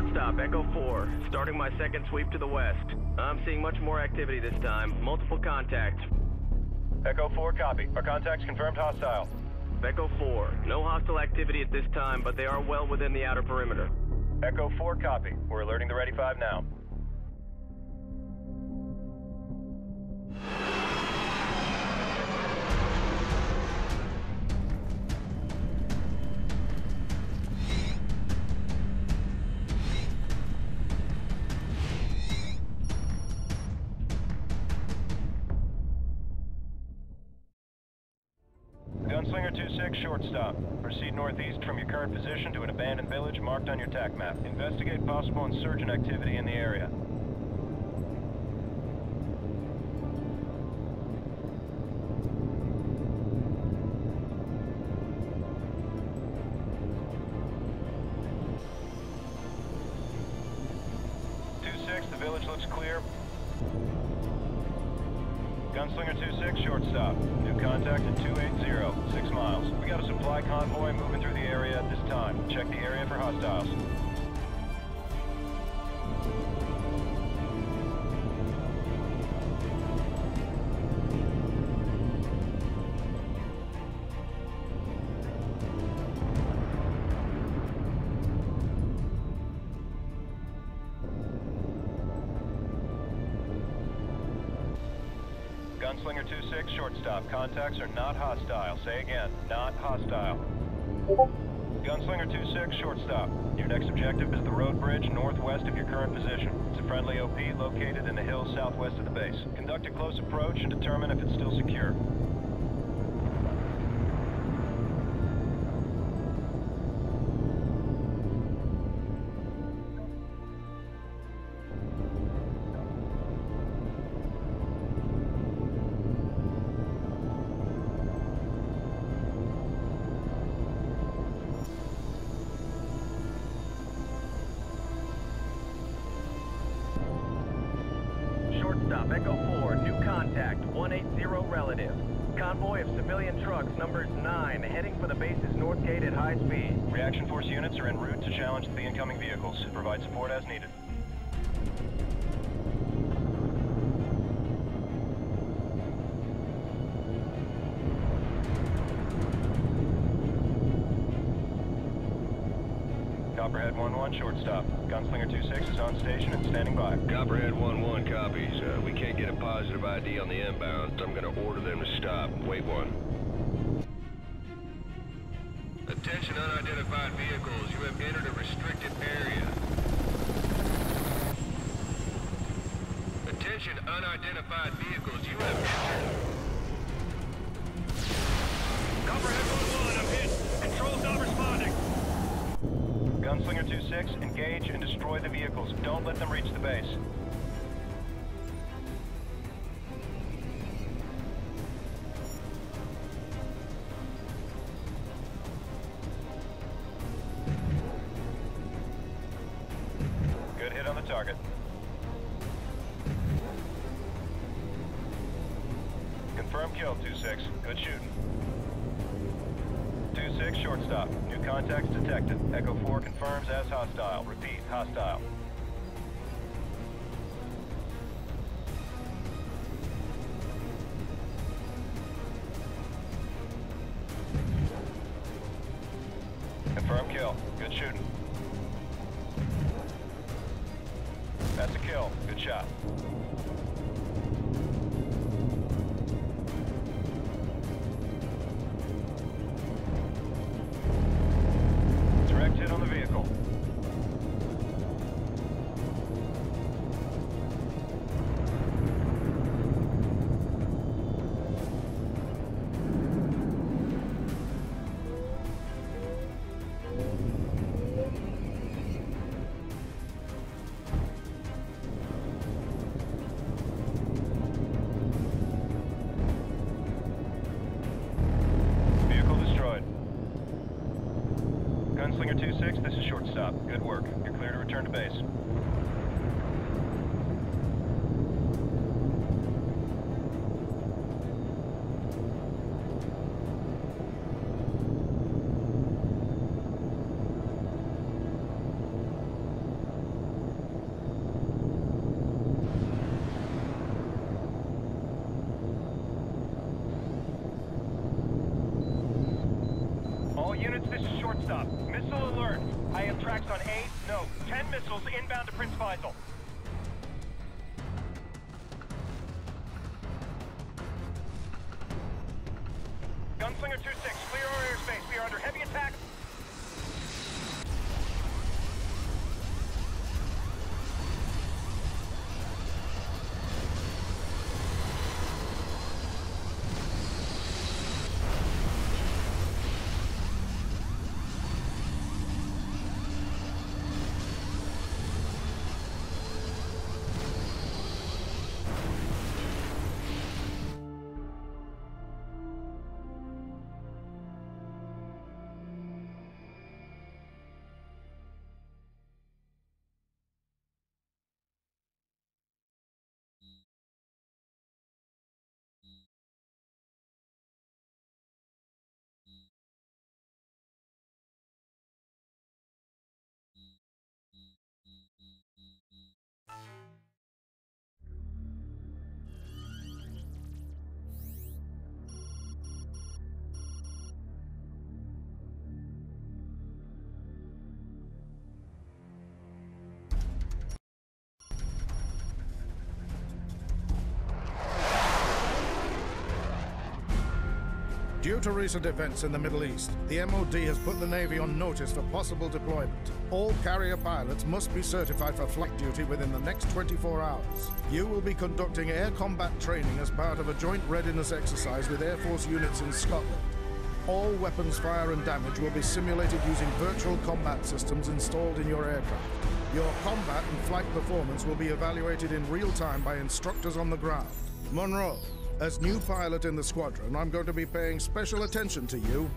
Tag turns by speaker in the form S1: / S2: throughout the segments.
S1: Shortstop, Echo 4. Starting my second sweep to the west. I'm seeing much more activity this time. Multiple contacts.
S2: Echo 4, copy. Our contacts confirmed hostile.
S1: Echo 4. No hostile activity at this time, but they are well within the outer perimeter.
S2: Echo 4, copy. We're alerting the Ready 5 now. Gunslinger 2-6, shortstop. Proceed northeast from your current position to an abandoned village marked on your TAC map. Investigate possible insurgent activity in the area. The village looks clear. Gunslinger 2-6, shortstop. New contact at 280, 6 miles. We got a supply convoy moving through the area at this time. Check the area for hostiles. Gunslinger 2-6, shortstop. Contacts are not hostile. Say again, not hostile. Gunslinger 2-6, shortstop. Your next objective is the road bridge northwest of your current position. It's a friendly OP located in the hills southwest of the base. Conduct a close approach and determine if it's still secure.
S1: Shortstop, Echo 4, new contact, 180 relative. Convoy of civilian trucks, numbers 9, heading for the base's north gate at high speed.
S2: Reaction force units are en route to challenge the incoming vehicles. Provide support as needed. Copperhead 1-1, shortstop. Gunslinger 2-6 is on station and standing by.
S3: Copperhead 1-1 copies. We can't get a positive ID on the inbound, so I'm gonna order them to stop. Wait one. Attention unidentified vehicles. You have entered a restricted area. Attention unidentified vehicles. You have entered...
S2: Copperhead 1-1, I'm hit. Control's not responding. Gunslinger 2-6, engage and destroy the vehicles. Don't let them reach the base. Good hit on the target. Confirm kill, 2-6. Good shooting. 2-6, shortstop. New contacts detected. Echo 4 confirms as hostile. Repeat, hostile. Confirm kill. Good shooting. That's a kill. Good shot. Direct hit on the vehicle. Vehicle destroyed. Gunslinger 2-6, this is shortstop. Good work. You're clear to return to base. units, this is Shortstop. Missile alert. I have tracks on 10 missiles inbound to Prince Faisal. Gunslinger 2-6, clear our airspace. We are under heavy attack.
S4: Due to recent events in the Middle East, the MOD has put the Navy on notice for possible deployment. All carrier pilots must be certified for flight duty within the next 24 hours. You will be conducting air combat training as part of a joint readiness exercise with Air Force units in Scotland. All weapons fire and damage will be simulated using virtual combat systems installed in your aircraft. Your combat and flight performance will be evaluated in real time by instructors on the ground. Monroe, as new pilot in the squadron, I'm going to be paying special attention to you.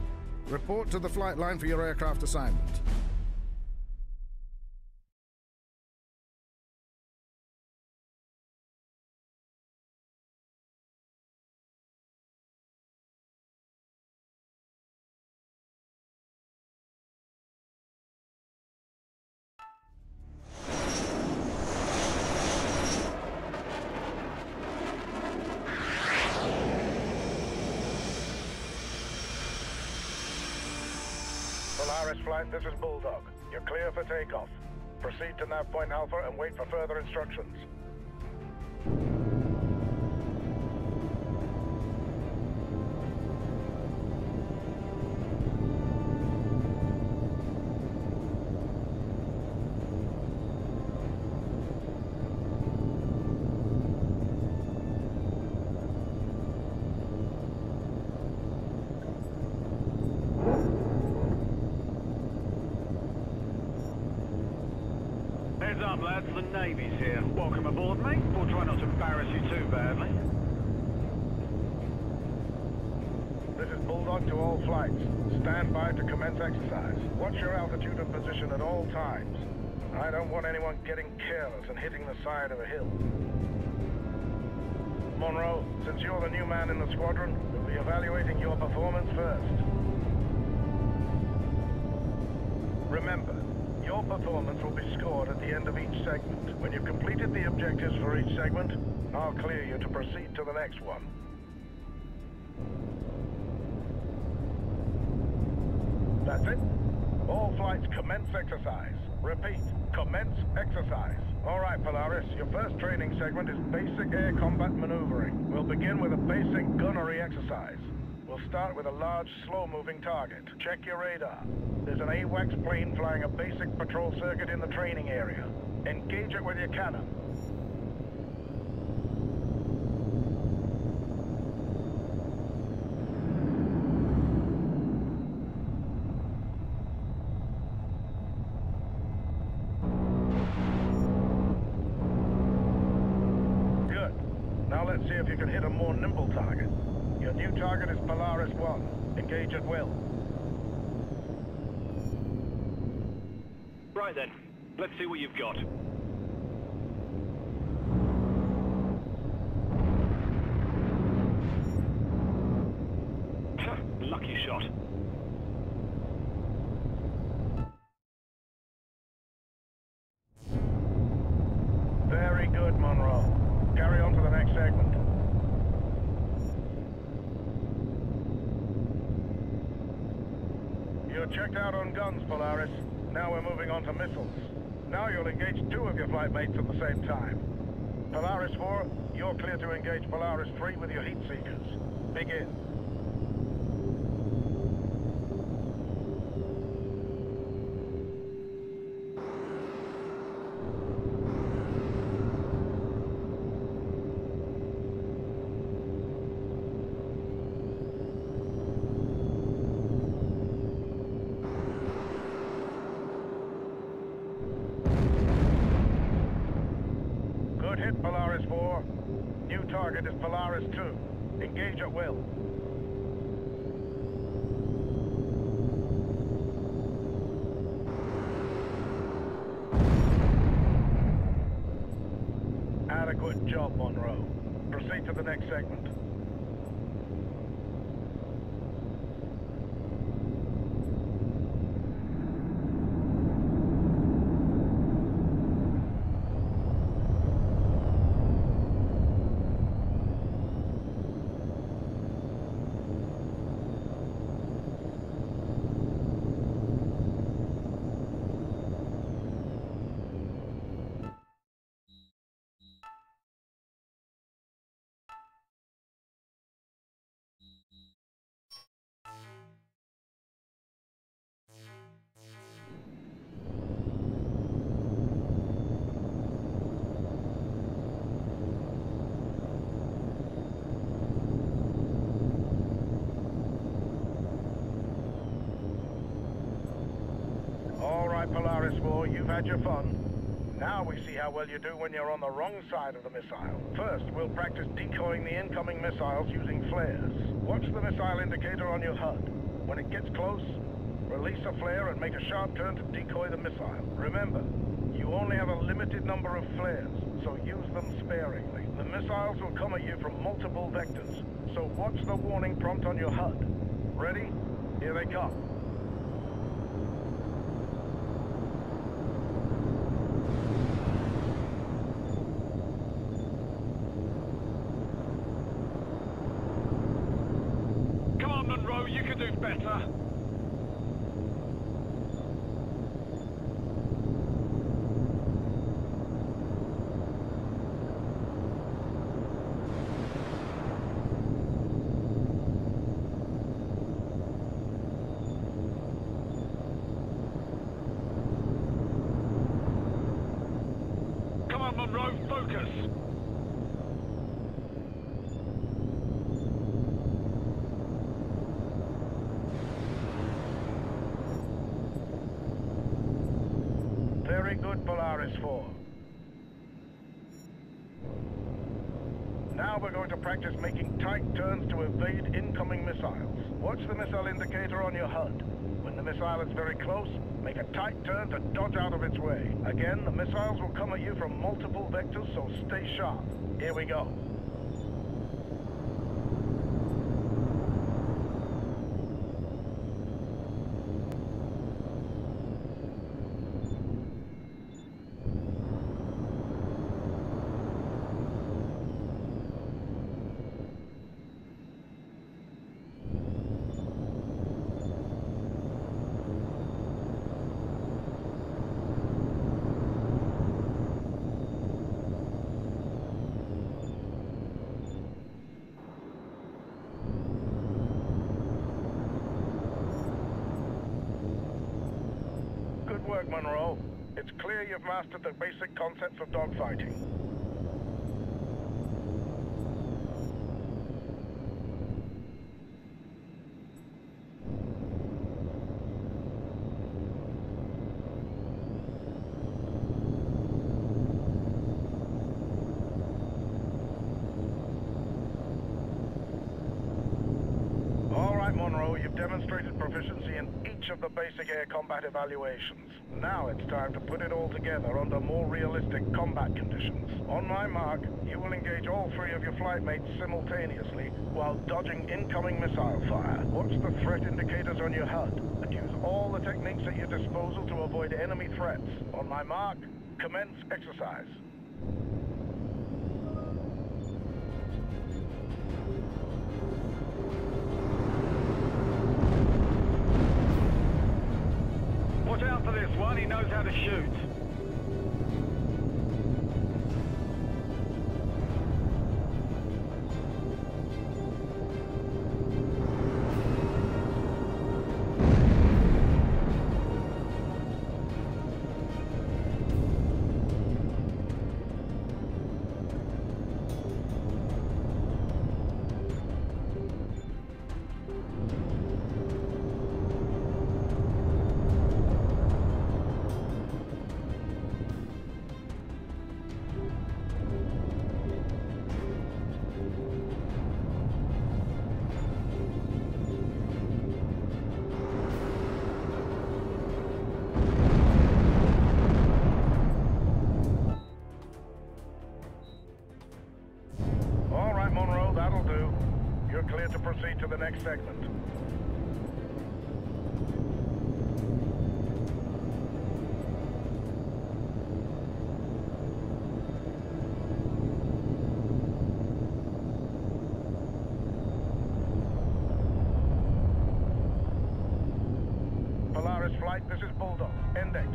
S4: Report to the flight line for your aircraft assignment.
S5: Polaris Flight, this is Bulldog. You're clear for takeoff. Proceed to nav point Alpha and wait for further instructions.
S6: Heads up, lads, the Navy's here. Welcome aboard, mate. We'll try not to embarrass you too badly.
S5: This is Bulldog to all flights. Stand by to commence exercise. Watch your altitude and position at all times. I don't want anyone getting careless and hitting the side of a hill. Monroe, since you're the new man in the squadron, we'll be evaluating your performance first. Remember, your performance will be scored at the end of each segment. When you've completed the objectives for each segment, I'll clear you to proceed to the next one. That's it. All flights commence exercise. Repeat, commence exercise. All right, Polaris, your first training segment is basic air combat maneuvering. We'll begin with a basic gunnery exercise. We'll start with a large, slow-moving target. Check your radar. There's an AWACS plane flying a basic patrol circuit in the training area. Engage it with your cannon. Good. Now let's see if you can hit a more nimble target. Your new target is Polaris 1. Engage at will.
S6: Right then, let's see what you've got. Lucky shot.
S5: Very good, Monroe. Carry on to the next segment. You're checked out on guns, Polaris. Now we're moving on to missiles. Now you'll engage 2 of your flight mates at the same time. Polaris 4, you're clear to engage Polaris 3 with your heat seekers. Begin. Good hit, Polaris 4. New target is Polaris 2. Engage at will. Adequate job, Monroe. Proceed to the next segment. All right, Polaris 4, you've had your fun. Now we see how well you do when you're on the wrong side of the missile. First, we'll practice decoying the incoming missiles using flares. Watch the missile indicator on your HUD. When it gets close, release a flare and make a sharp turn to decoy the missile. Remember, you only have a limited number of flares, so use them sparingly. The missiles will come at you from multiple vectors, so watch the warning prompt on your HUD. Ready? Here they come.
S6: Come on, Monroe, you can do better. Come on, Monroe, focus.
S5: Very good, Polaris 4. Now we're going to practice making tight turns to evade incoming missiles. Watch the missile indicator on your HUD. When the missile is very close, make a tight turn to dodge out of its way. Again, the missiles will come at you from multiple vectors, so stay sharp. Here we go. Good work, Monroe. It's clear you've mastered the basic concepts of dogfighting. All right, Monroe, you've demonstrated proficiency in each of the basic air combat evaluations. Now it's time to put it all together under more realistic combat conditions. On my mark, you will engage all 3 of your flight mates simultaneously while dodging incoming missile fire. Watch the threat indicators on your HUD and use all the techniques at your disposal to avoid enemy threats. On my mark, commence exercise.
S6: Watch out for this one, he knows how to shoot.
S5: Clear to proceed to the next segment. Polaris Flight, this is Bulldog. Index.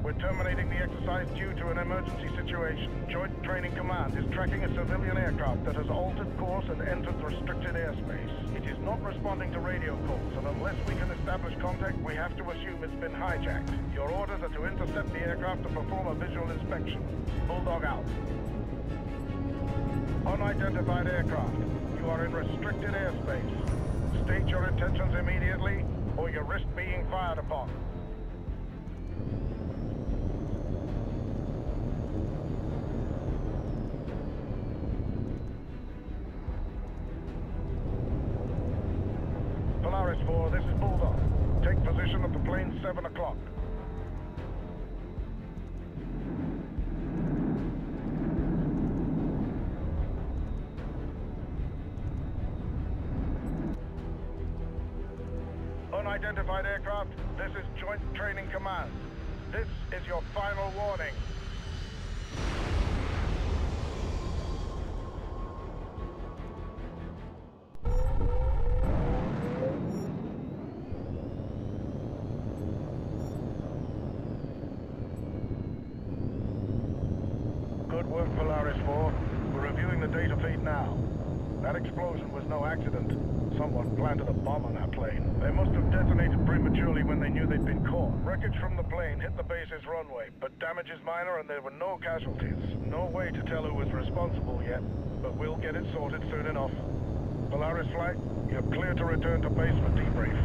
S5: We're terminating the exercise due to an emergency situation. Joint Training Command is tracking a civilian aircraft that has altered course and entered restricted airspace. It is not responding to radio calls, and unless we can establish contact, we have to assume it's been hijacked. Your orders are to intercept the aircraft and perform a visual inspection. Bulldog out. Unidentified aircraft. You are in restricted airspace. State your intentions immediately, or you risk being fired upon. Polaris 4, this is Bulldog. Take position at the plane 7 o'clock. Unidentified aircraft, this is Joint Training Command. This is your final warning. Good work, Polaris 4. We're reviewing the data feed now. That explosion was no accident. Someone planted a bomb on that plane. They must have detonated prematurely when they knew they'd been caught. Wreckage from the plane hit the base's runway, but damage is minor and there were no casualties. No way to tell who was responsible yet, but we'll get it sorted soon enough. Polaris Flight, you're clear to return to base for debrief.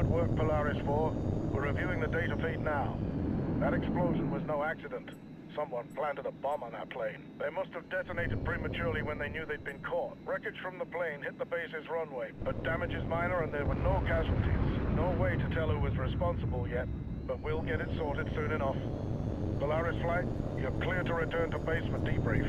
S5: Good work, Polaris 4. We're reviewing the data feed now. That explosion was no accident. Someone planted a bomb on that plane. They must have detonated prematurely when they knew they'd been caught. Wreckage from the plane hit the base's runway, but damage is minor and there were no casualties. No way to tell who was responsible yet, but we'll get it sorted soon enough. Polaris Flight, you're clear to return to base for debrief.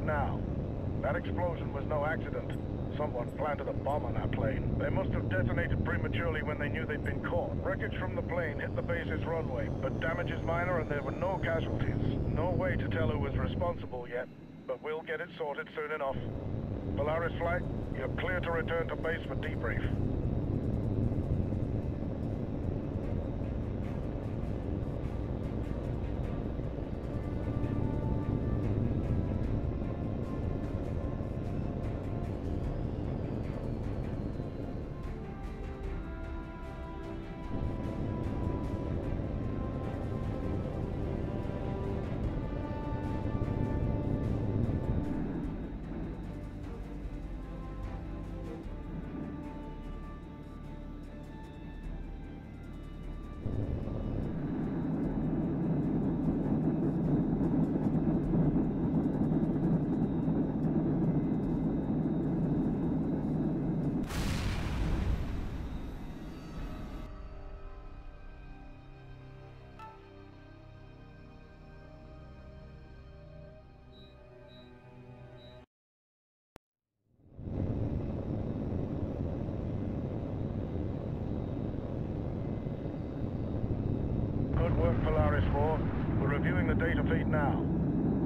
S5: now. That explosion was no accident. Someone planted a bomb on our plane. They must have detonated prematurely when they knew they'd been caught. Wreckage from the plane hit the base's runway, but damage is minor and there were no casualties. No way to tell who was responsible yet, but we'll get it sorted soon enough. Polaris Flight, you're clear to return to base for debrief. Good work, Polaris 4. We're reviewing the data feed now.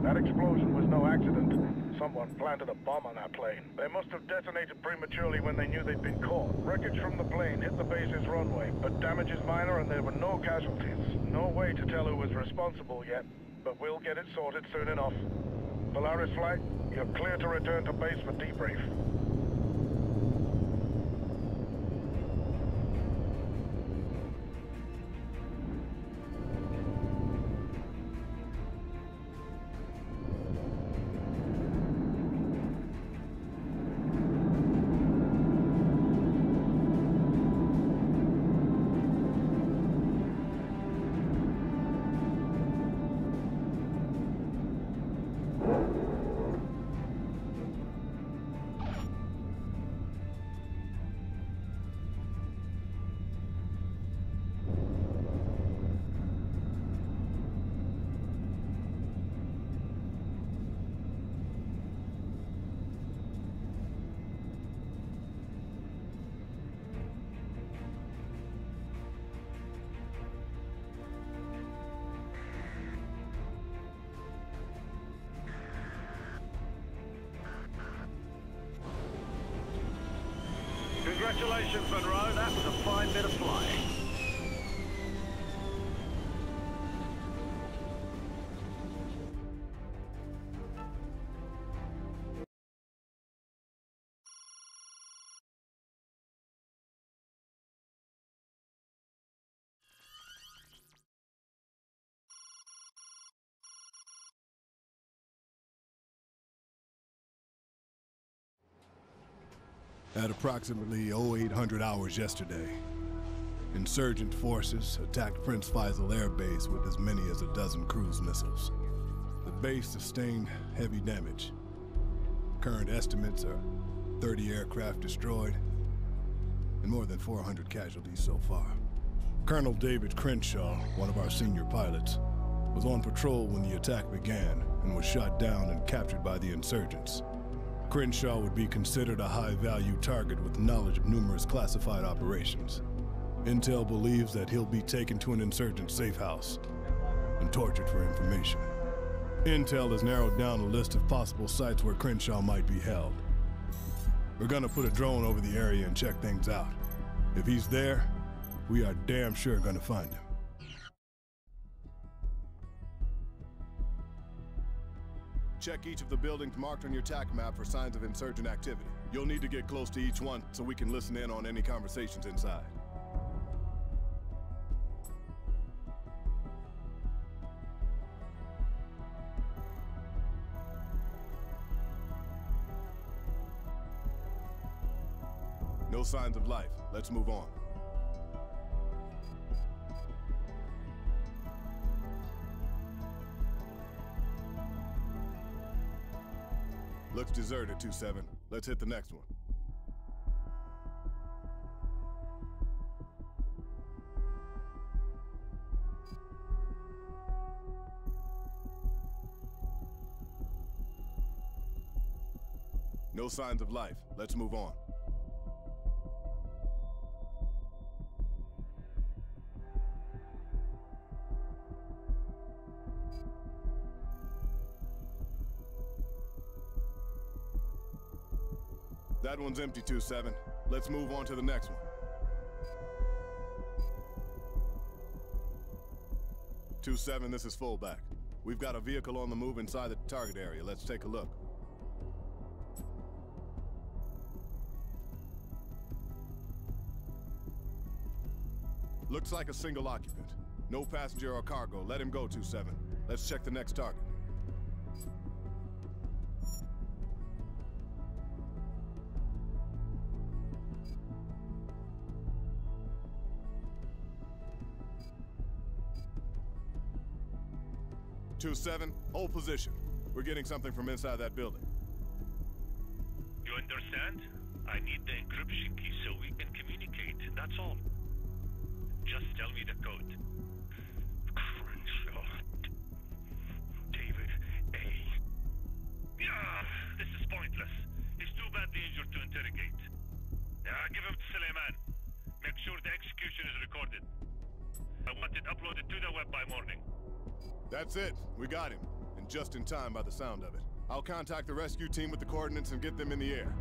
S5: That explosion was no accident. Someone planted a bomb on our plane. They must have detonated prematurely when they knew they'd been caught. Wreckage from the plane hit the base's runway, but damage is minor and there were no casualties. No way to tell who was responsible yet, but we'll get it sorted soon enough. Polaris Flight, you're clear to return to base for debrief.
S6: Congratulations, Monroe. That was a fine bit of flying.
S7: At approximately 0800 hours yesterday, insurgent forces attacked Prince Faisal Air Base with as many as a dozen cruise missiles. The base sustained heavy damage. Current estimates are 30 aircraft destroyed and more than 400 casualties so far. Colonel David Crenshaw, one of our senior pilots, was on patrol when the attack began and was shot down and captured by the insurgents. Crenshaw would be considered a high-value target with knowledge of numerous classified operations. Intel believes that he'll be taken to an insurgent safe house and tortured for information. Intel has narrowed down a list of possible sites where Crenshaw might be held. We're gonna put a drone over the area and check things out. If he's there, we are damn sure gonna find him. Check each of the buildings marked on your TAC map for signs of insurgent activity. You'll need to get close to each one so we can listen in on any conversations inside. No signs of life. Let's move on. Looks deserted, 2-7. Let's hit the next one. No signs of life. Let's move on. That one's empty, 2-7. Let's move on to the next one. 2-7, this is fullback. We've got a vehicle on the move inside the target area. Let's take a look. Looks like a single occupant. No passenger or cargo. Let him go, 2-7. Let's check the next target. Two 7, hold position. We're getting something from inside that building.
S8: You understand? I need the encryption key so we can communicate, that's all. Just tell me the code. Crenshaw. David A. Yeah, this is pointless. He's too badly injured to interrogate. Give him to Suleiman. Make sure the execution is recorded. I want it uploaded to the web by morning.
S7: That's it. We got him. And just in time by the sound of it. I'll contact the rescue team with the coordinates and get them in the air.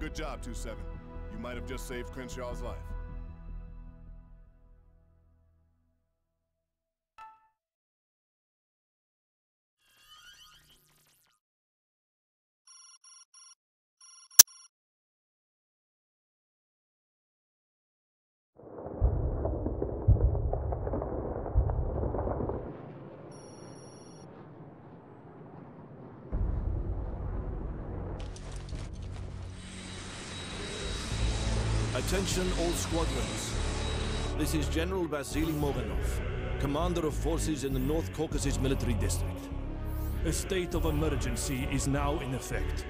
S7: Good job, 2-7. You might have just saved Crenshaw's life.
S9: Attention all squadrons. This is General Vasily MuRdeRoNYoBloCK, Commander of Forces in the North Caucasus Military District. A state of emergency is now in effect.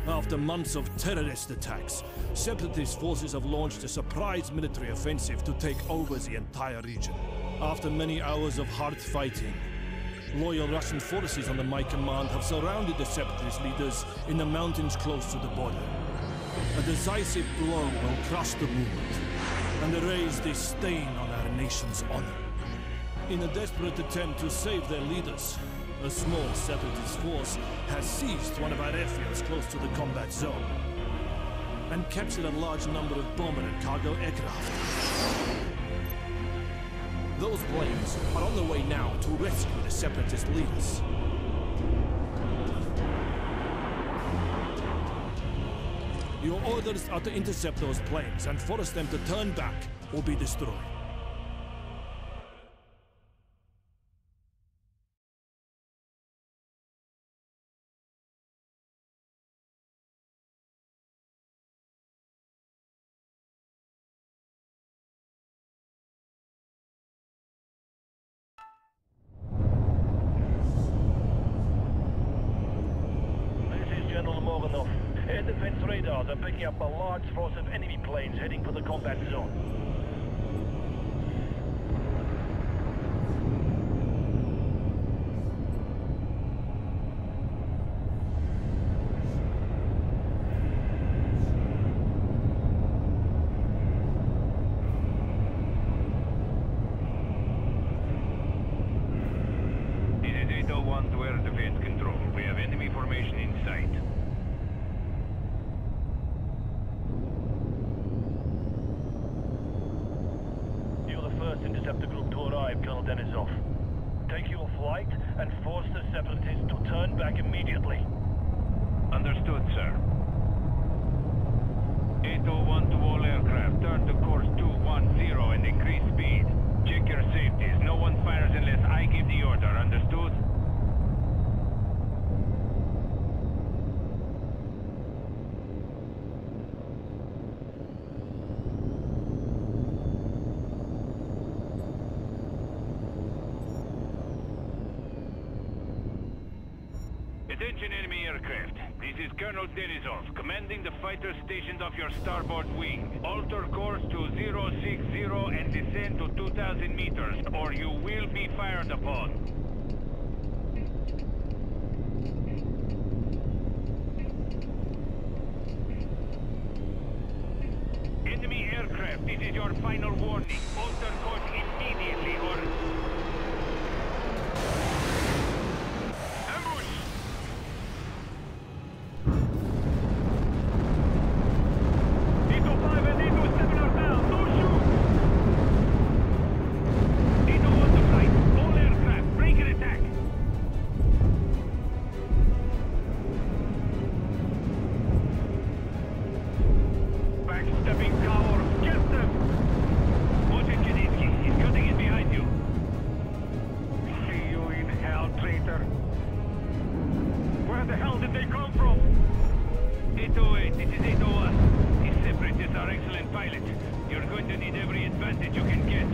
S9: After months of terrorist attacks, separatist forces have launched a surprise military offensive to take over the entire region. After many hours of hard fighting, loyal Russian forces under my command have surrounded the separatist leaders in the mountains close to the border. A decisive blow will crush the movement and erase this stain on our nation's honor. In a desperate attempt to save their leaders, a small separatist force has seized one of our airfields close to the combat zone and captured a large number of bomber and cargo aircraft. Those planes are on the way now to rescue the separatist leaders. Your orders are to intercept those planes and force them to turn back or be destroyed.
S6: This is General MuRdeRoNYoBloCK. Air defense radars are picking up a large force of enemy planes heading for the combat zone.
S3: This is 801 to air defense control. We have enemy formation in sight.
S6: First interceptor group to arrive, Colonel Denisov. Take your flight and force the separatists to turn back immediately.
S3: Understood, sir. 801 to all aircraft. Turn to course 210 and increase speed. Check your safeties. No one fires unless I give the order. Understood? Attention enemy aircraft. This is Colonel Denisov, commanding the fighter stationed off your starboard wing. Alter course to 060 and descend to 2,000 meters, or you will be fired upon. enemy aircraft. This is your final warning. Alter course immediately or... Ambush! Eto 5 and Eto 7 are down. No shoot! Eto on the flight. All aircraft. Break and attack. Backstepping cover. Get them! Watch it, Kaninsky. He's cutting in behind you. See you in hell, traitor. Where the hell did they come from? 808, this is 801. These separatists are excellent pilots. You're going to need every advantage you can get.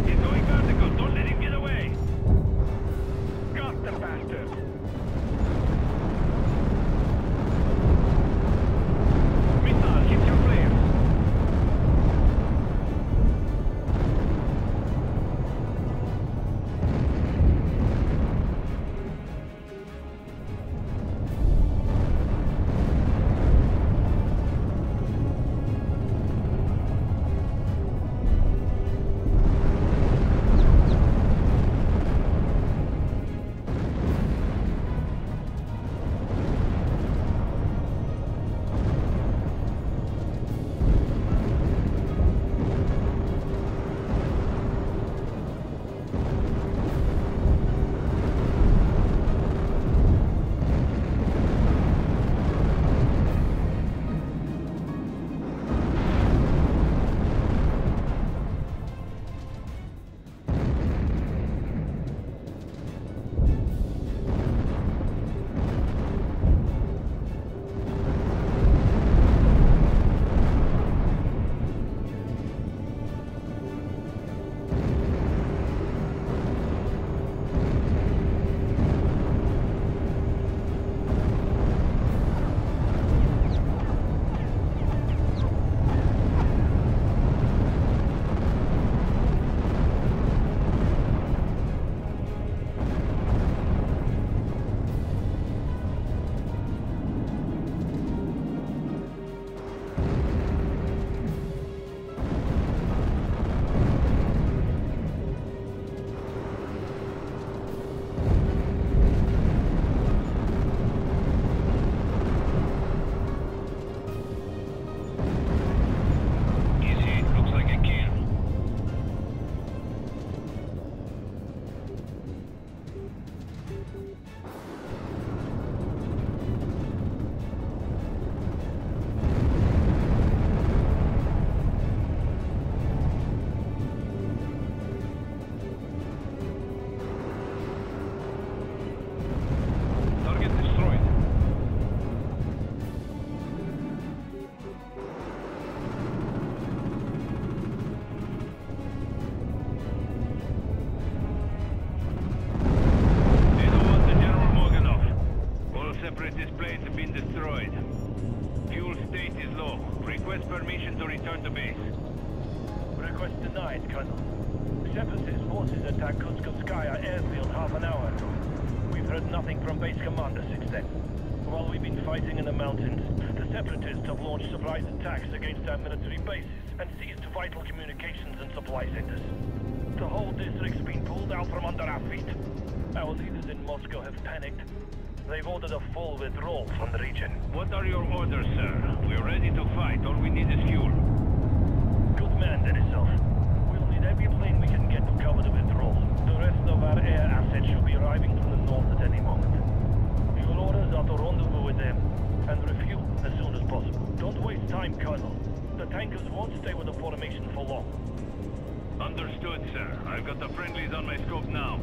S3: He's going vertical. Don't let him get away. Got the bastard. Missile, hit your flare. Easy, looks like a kill. Target destroyed. Eto 1 to General Morganov. All separatist planes have been destroyed. Fuel state is low. Request permission to return to base.
S6: Request denied, Colonel. Separatist forces attacked Kutskaya airfield half an hour ago. We've heard nothing from base commander since then. While we've been fighting in the mountains, the Separatists have launched surprise attacks against our military bases and seized vital communications and supply centers. The whole district's been pulled out from under our feet. Our leaders in Moscow have panicked. They've ordered a full withdrawal from the region.
S3: What are your orders, sir? We're ready to fight. All we need is fuel.
S6: Good man, Denisov. We'll need every plane we can get to cover the withdrawal. The rest of our air assets should be arriving from the north at any moment. Your orders are to rendezvous with them and refuel as soon as possible. Don't waste time, Colonel. The tankers won't stay with the formation for long.
S3: Understood, sir. I've got the friendlies on my scope now.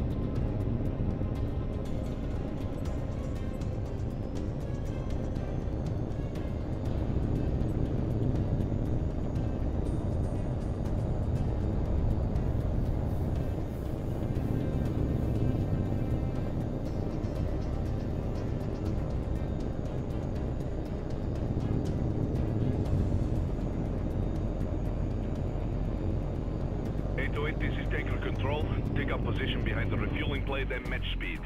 S8: gameplay than match speed.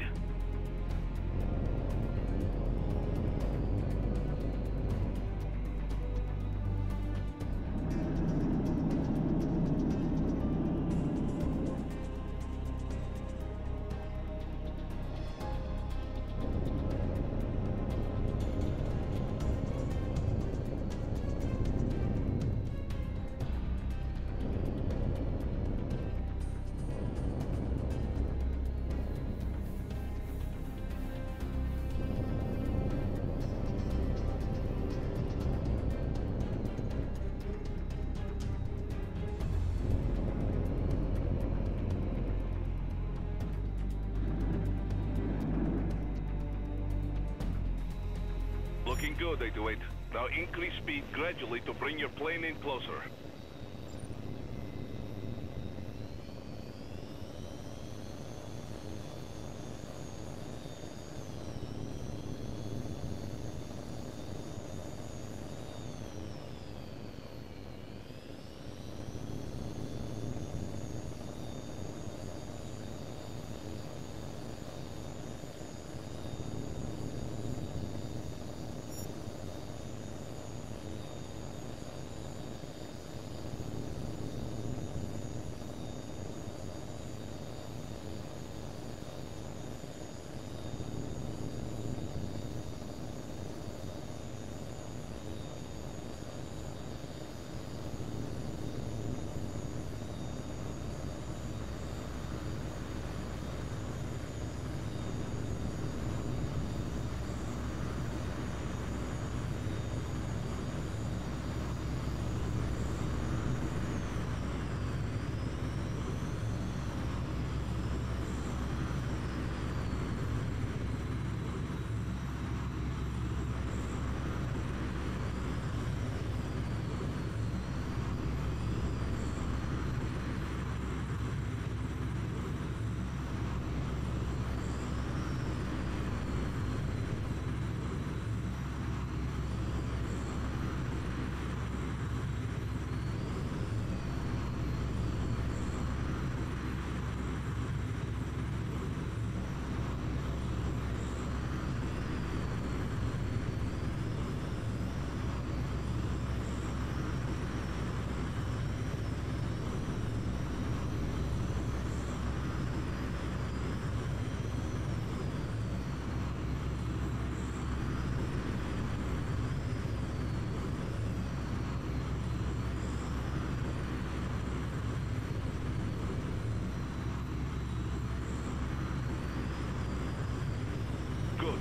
S8: Looking good, 808. Now increase speed gradually to bring your plane in closer.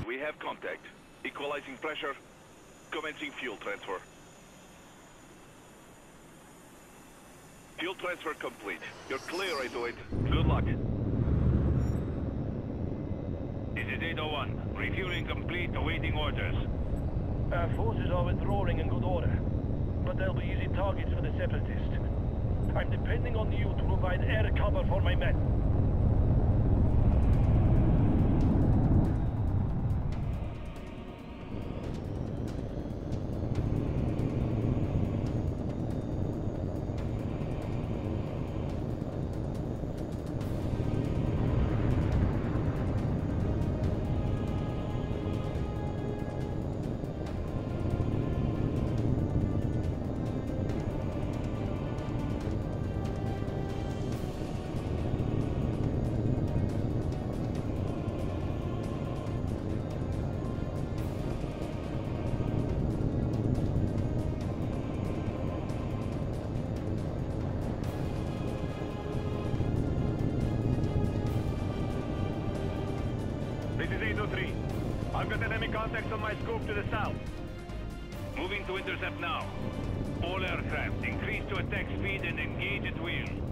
S8: We have contact. Equalizing pressure. Commencing fuel transfer. Fuel transfer complete. You're clear, 808. Good luck.
S3: This is 801. Refueling complete, awaiting orders.
S6: Our forces are withdrawing in good order, but they'll be easy targets for the Separatists. I'm depending on you to provide air cover for my men.
S1: This is 803. I've got enemy contacts on my scope to the south.
S3: Moving to intercept now. All aircraft, increase to attack speed and engage at will.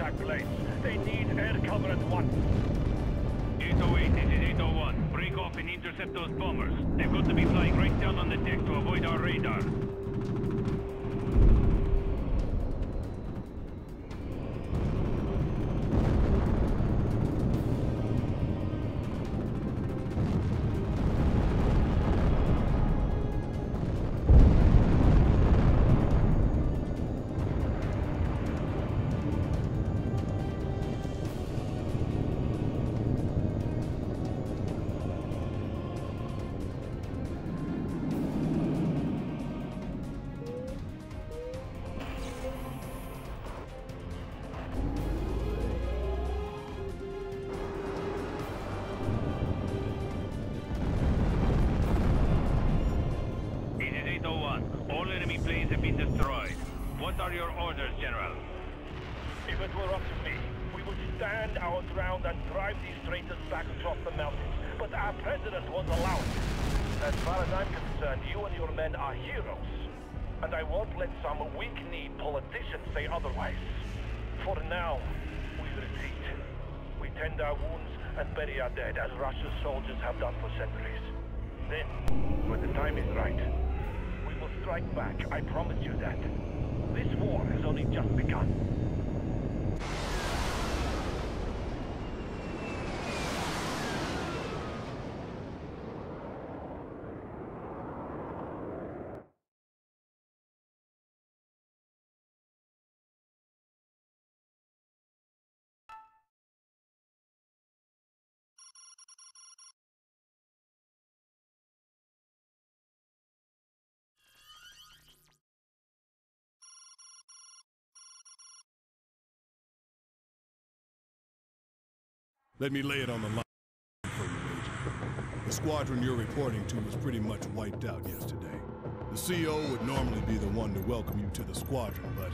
S6: attack place. They need air cover at once.
S3: 808, this is 801. Break off and intercept those bombers. They've got to be flying right down on the deck to avoid our radar. All enemy planes have been destroyed. What are your orders, General?
S6: If it were up to me, we would stand our ground and drive these traitors back across the mountains. But our president won't allow it. As far as I'm concerned, you and your men are heroes. And I won't let some weak-kneed politician say otherwise. For now, we retreat. We tend our wounds and bury our dead, as Russia's soldiers have done for centuries. Then, when the time is right, we will strike back, I promise you that. This war has only just begun.
S7: Let me lay it on the line for you, Major. The squadron you're reporting to was pretty much wiped out yesterday. The CO would normally be the one to welcome you to the squadron, but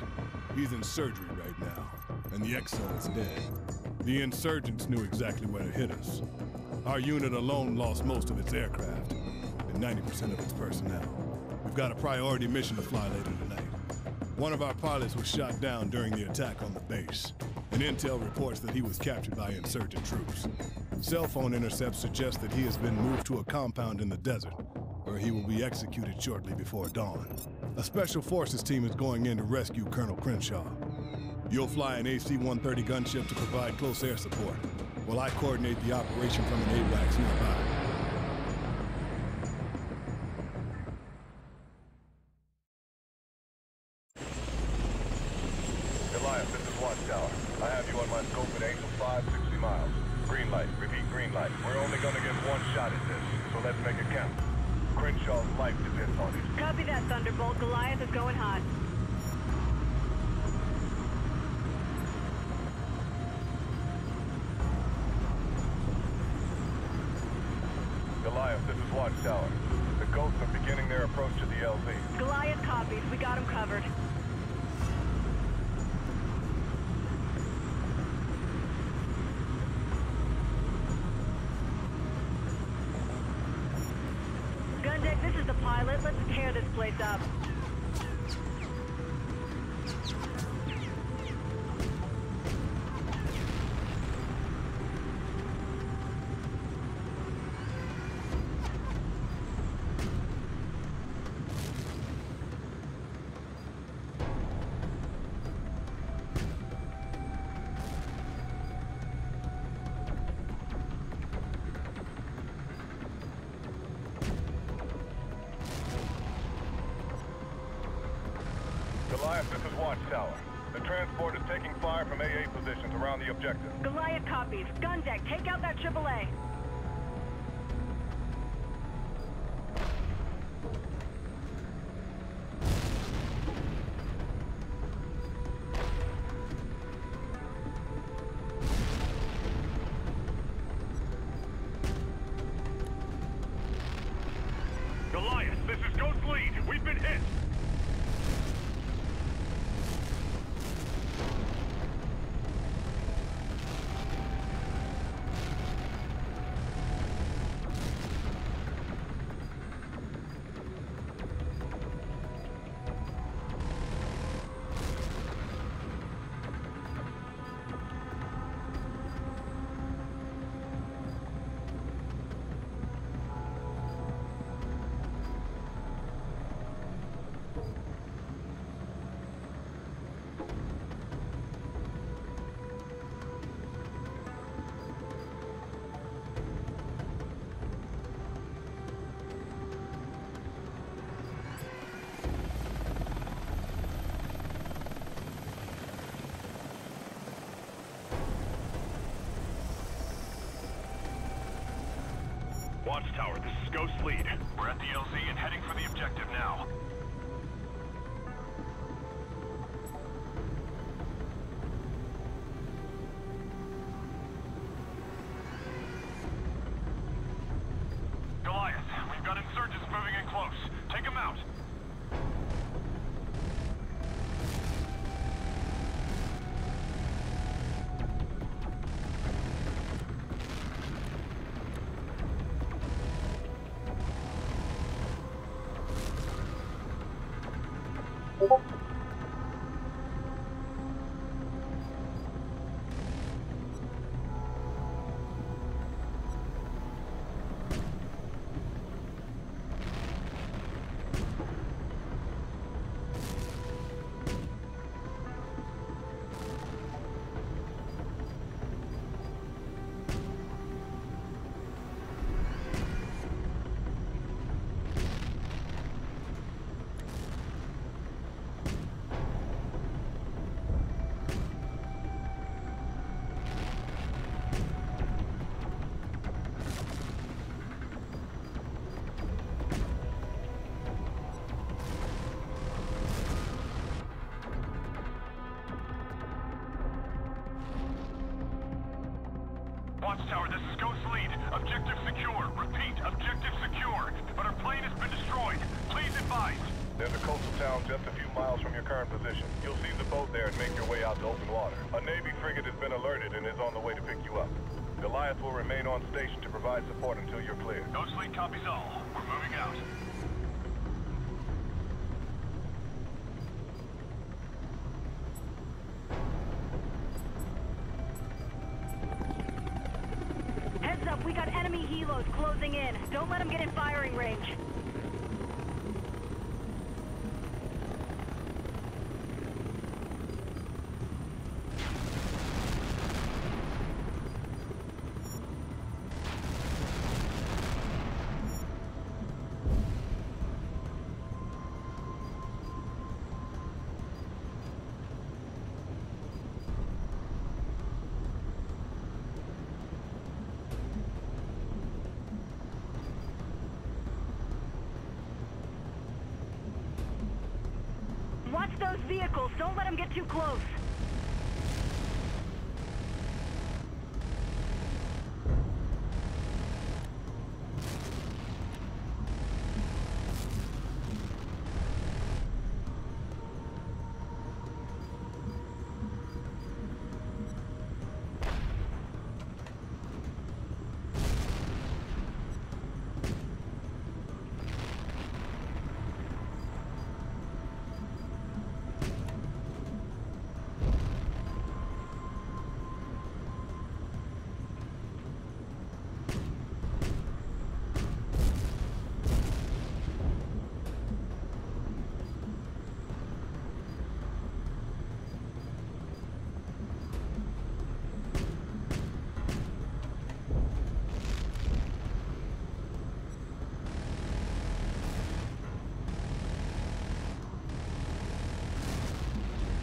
S7: he's in surgery right now, and the XO is dead. The insurgents knew exactly where to hit us. Our unit alone lost most of its aircraft, and 90% of its personnel. We've got a priority mission to fly later tonight. One of our pilots was shot down during the attack on the base. And intel reports that he was captured by insurgent troops. Cell phone intercepts suggest that he has been moved to a compound in the desert, where he will be executed shortly before dawn. A special forces team is going in to rescue Colonel Crenshaw. You'll fly an AC-130 gunship to provide close air support, while I coordinate the operation from an AWACS nearby.
S5: I have you on my scope at Angel 5, 60 miles. Green light, repeat green light. We're only gonna get one shot at this, so let's make it count. Crenshaw's life depends on it.
S10: Copy that, Thunderbolt. Goliath is going hot.
S5: Goliath, this is Watchtower. The Ghosts are beginning their approach to the LZ.
S10: Goliath copies. We got him covered. Gundeck, this is the pilot. Let's tear this place up.
S5: Goliath, this is Watchtower. The transport is taking fire from AA positions around the objective.
S10: Goliath copies. Gundeck, take out that AAA.
S3: Goliath, this is Ghost Lead. We've been hit.
S2: Watchtower, this is Ghost Lead. We're at the LZ and heading for the objective now. Goliath, we've got insurgents moving in close. Take them out. Watchtower, this is Ghost Lead. Objective secure. Repeat, objective secure. But our plane has been destroyed. Please advise.
S5: There's a coastal town just a few miles from your current position. You'll seize the boat there and make your way out to open water. A Navy frigate has been alerted and is on the way to pick you up. Goliath will remain on station to provide support until you're cleared.
S2: Ghost Lead copies all. We're moving out.
S10: Heads up, we got enemy helos closing in. Don't let them get in firing range. Watch those vehicles. Don't let them get too close.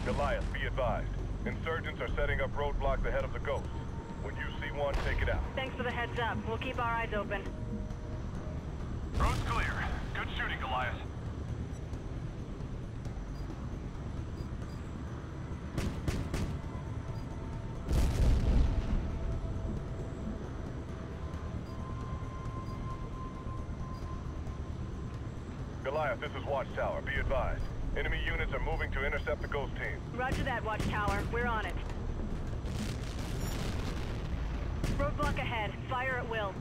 S5: Goliath, be advised. Insurgents are setting up roadblocks ahead of the Ghost. When you see one, take it out.
S10: Thanks for the heads up. We'll keep our eyes open.
S2: Road's clear. Good shooting, Goliath.
S5: Goliath, this is Watchtower. Be advised. Enemy units are moving to intercept the Ghost team.
S10: Roger that, Watchtower. We're on it. Roadblock ahead. Fire at will.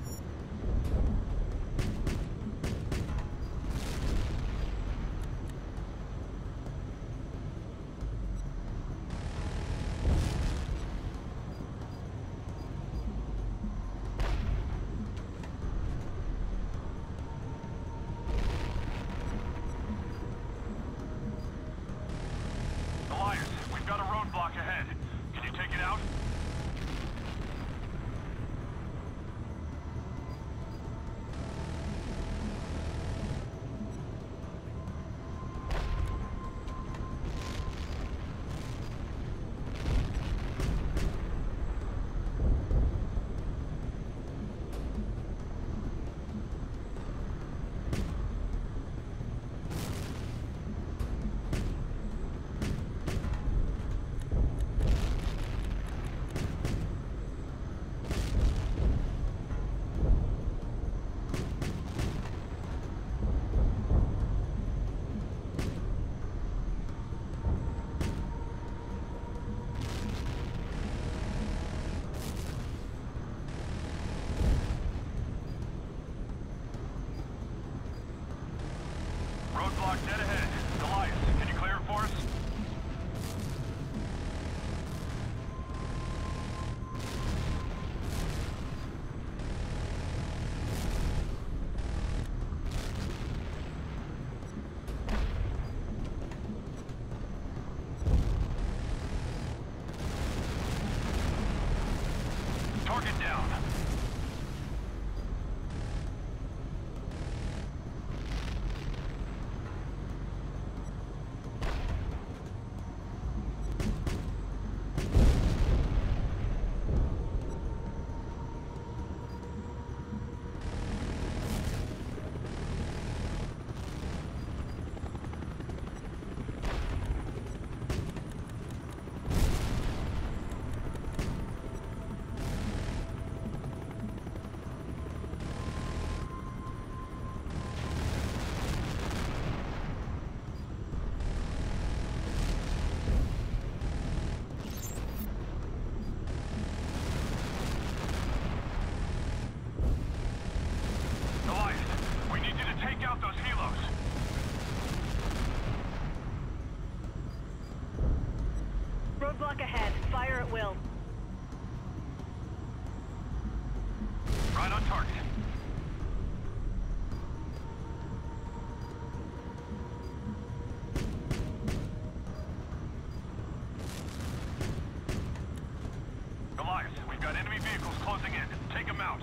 S2: Goliath, we've got a roadblock ahead. Can you take it out? Target down.
S10: Roadblock ahead. Fire at will.
S2: Right on target. Goliath, we've got enemy vehicles closing in. Take them out.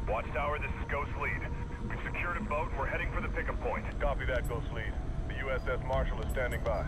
S2: Watchtower, this is Ghost Lead. We've secured a boat and we're heading for the pickup point.
S5: Copy that, Ghost Lead. The USS Marshall is standing by.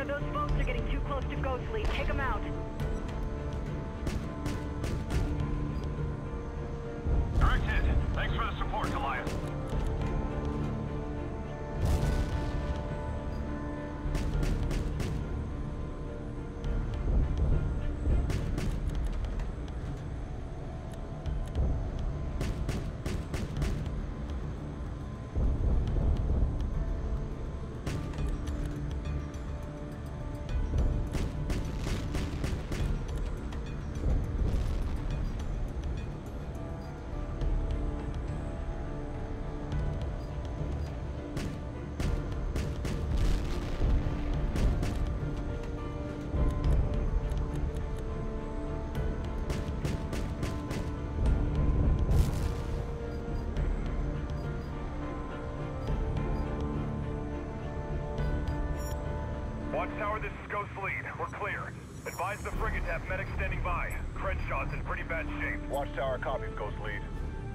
S10: Those boats are getting too close to Ghost Lead. Take them out.
S2: Direct hit. Thanks for the support, Goliath. Watchtower, this is Ghost Lead. We're clear. Advise the frigate to have medics standing by. Crenshaw's in pretty bad shape.
S5: Watchtower copies, Ghost Lead.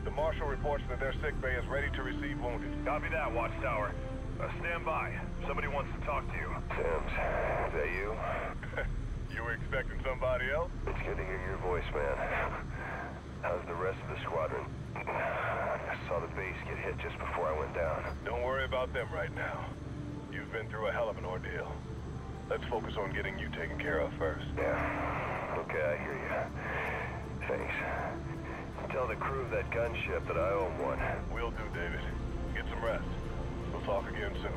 S5: The Marshal reports that their sick bay is ready to receive wounded.
S3: Copy that, Watchtower. Stand by. Somebody wants to talk to you.
S2: Sims, is that you?
S5: You were expecting somebody else?
S2: It's good to hear your voice, man. How's the rest of the squadron? I saw the base get hit just before I went down.
S5: Don't worry about them right now. You've been through a hell of an ordeal. Let's focus on getting you taken care of first.
S2: Yeah. Okay, I hear you. Thanks. Tell the crew of that gunship that I own one.
S5: Will do, David. Get some rest. We'll talk again soon.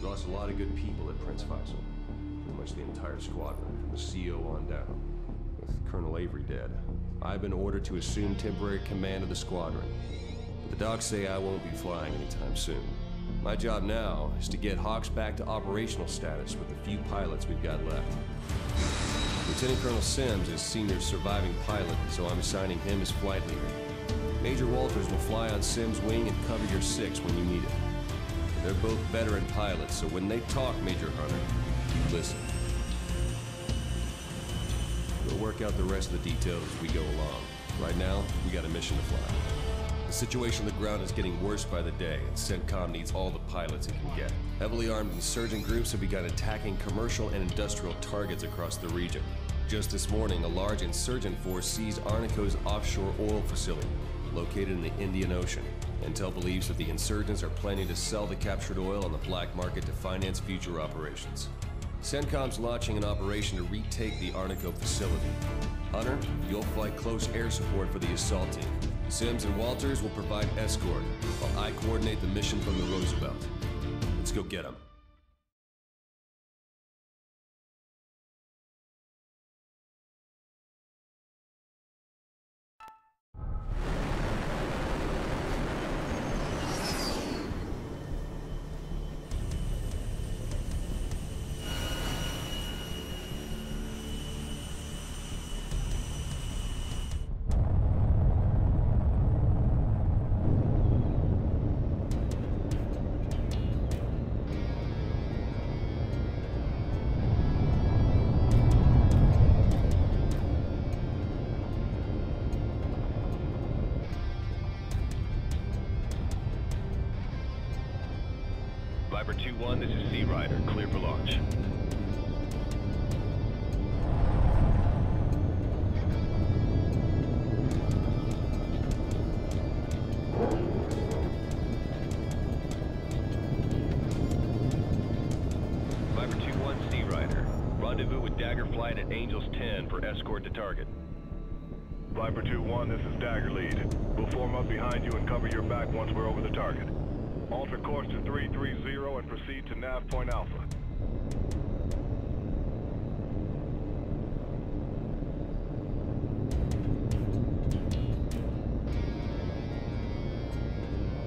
S11: Lost a lot of good people at Prince Faisal. Pretty much the entire squadron, from the CO on down. With Colonel Avery dead, I've been ordered to assume temporary command of the squadron. But the docs say I won't be flying anytime soon. My job now is to get Hawx back to operational status with the few pilots we've got left. Lieutenant Colonel Sims is senior surviving pilot, so I'm assigning him as flight leader. Major Walters will fly on Sims' wing and cover your 6 when you need it. They're both veteran pilots, so when they talk, Major Hunter, you listen. We'll work out the rest of the details as we go along. Right now, we got a mission to fly. The situation on the ground is getting worse by the day, and CENTCOM needs all the pilots it can get. Heavily armed insurgent groups have begun attacking commercial and industrial targets across the region. Just this morning, a large insurgent force seized Arnico's offshore oil facility, located in the Indian Ocean. Intel believes that the insurgents are planning to sell the captured oil on the black market to finance future operations. CENTCOM's launching an operation to retake the Arnico facility. Hunter, you'll fly close air support for the assault team. Sims and Walters will provide escort, while I coordinate the mission from the Roosevelt. Let's go get them.
S2: Viper 2-1, this is Sea Rider. Clear for launch. Viper 2-1, Sea Rider. Rendezvous with Dagger Flight at Angels 10 for escort to target.
S5: Viper 2-1, this is Dagger Lead. We'll form up behind you and cover your back once we're over the target. Alter course to 330 and proceed to nav point Alpha.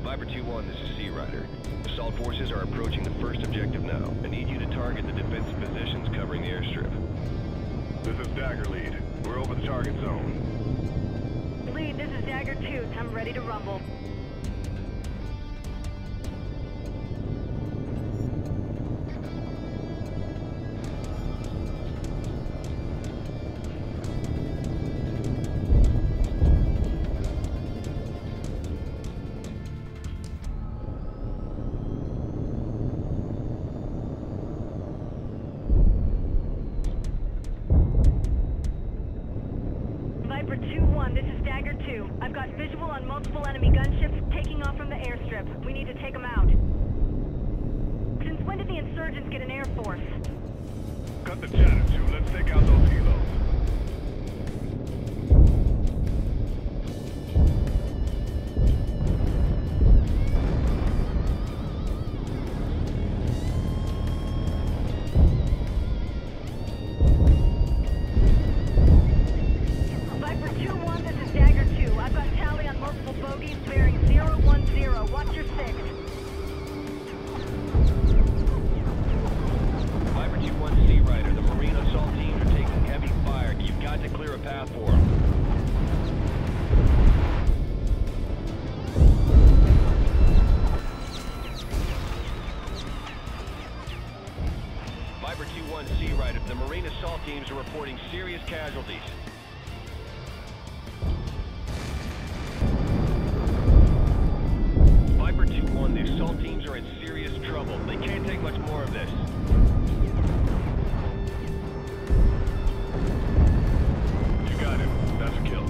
S2: Viper 2-1, this is Sea Rider. Assault forces are approaching the first objective now. I need you to target the defensive positions covering the airstrip.
S5: This is Dagger Lead. We're over the target zone.
S10: Lead, this is Dagger 2. I'm ready to rumble. Viper 2-1, this is Dagger 2. I've got visual on multiple enemy gunships taking off from the airstrip. We need to take them out. Since when did the insurgents get an air force?
S5: Cut the chatter, 2. Let's take out those helos.
S2: Viper 2-1 Sea Rider, the Marine assault teams are reporting serious casualties. Viper 2-1, the assault teams are in serious trouble. They can't take much more of this.
S5: You got him. That's a kill.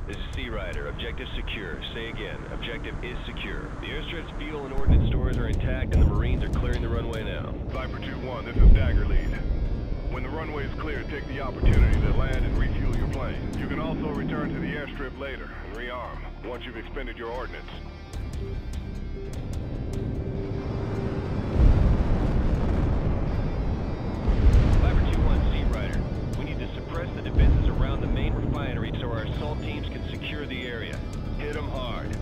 S2: This is Sea Rider. Objective secure. Say again. Objective is secure. The airstrip's fuel and ordnance stores are intact and the Marines are clearing the runway now.
S5: Viper 2-1, this is Dagger Lead. When the runway is clear, take the opportunity to land and refuel your plane. You can also return to the airstrip later and rearm once you've expended your ordnance.
S2: Viper 2-1 Sea Rider. We need to suppress the defenses around the main refinery so our assault teams can secure the area. Hit them hard.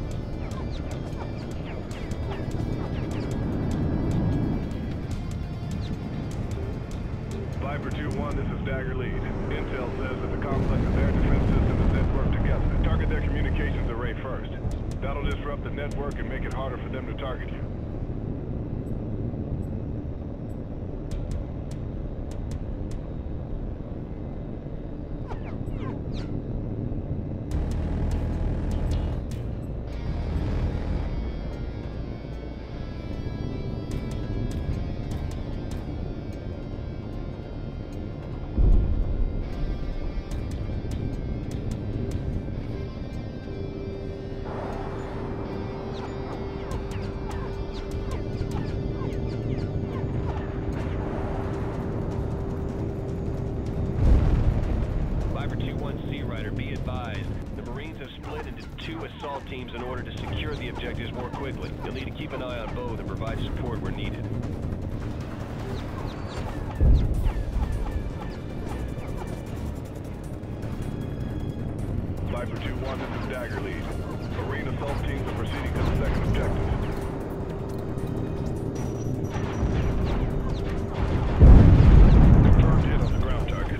S5: Viper 2-1, this is Dagger Lead. Intel says that the complex's air defense system is networked together. Target their communications array first. That'll disrupt the network and make it harder for them to target you.
S2: Be advised, the Marines have split into two assault teams in order to secure the objectives more quickly. You'll need to keep an eye on both and provide support where needed.
S5: Viper 2-1, this is Dagger Lead. Marine assault teams are proceeding to the second objective. Confirmed hit on the ground target.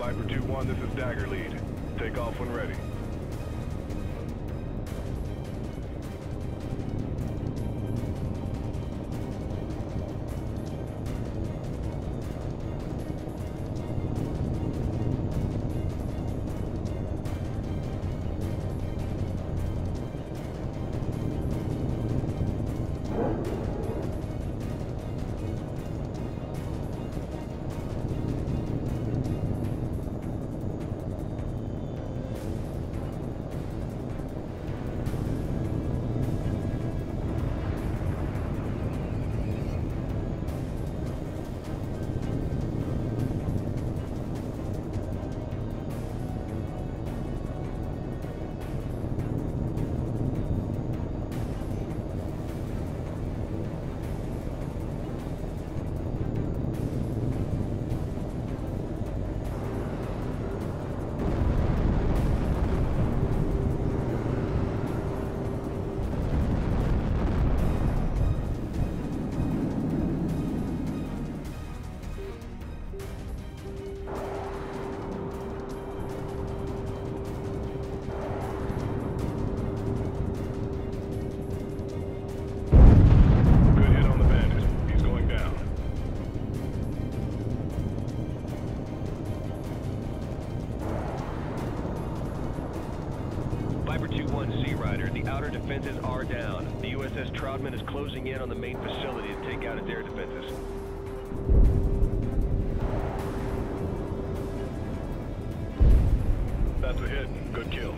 S5: Viper 2-1, this is Dagger Lead. Take off when ready.
S2: Defenses are down. The USS Troutman is closing in on the main facility to take out its air defenses.
S5: That's a hit. Good kill.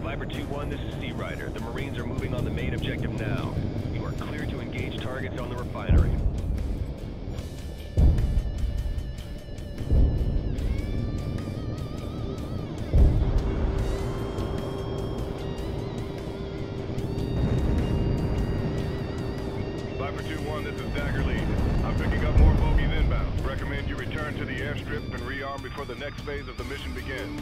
S2: Viper 2-1, this is Sea Rider. The Marines are moving on the main objective now. You are clear to engage targets on the refinery.
S5: Viper 2-1, this is Dagger Lead. I'm picking up more bogies inbound. Recommend you return to the airstrip and rearm before the next phase of the mission begins.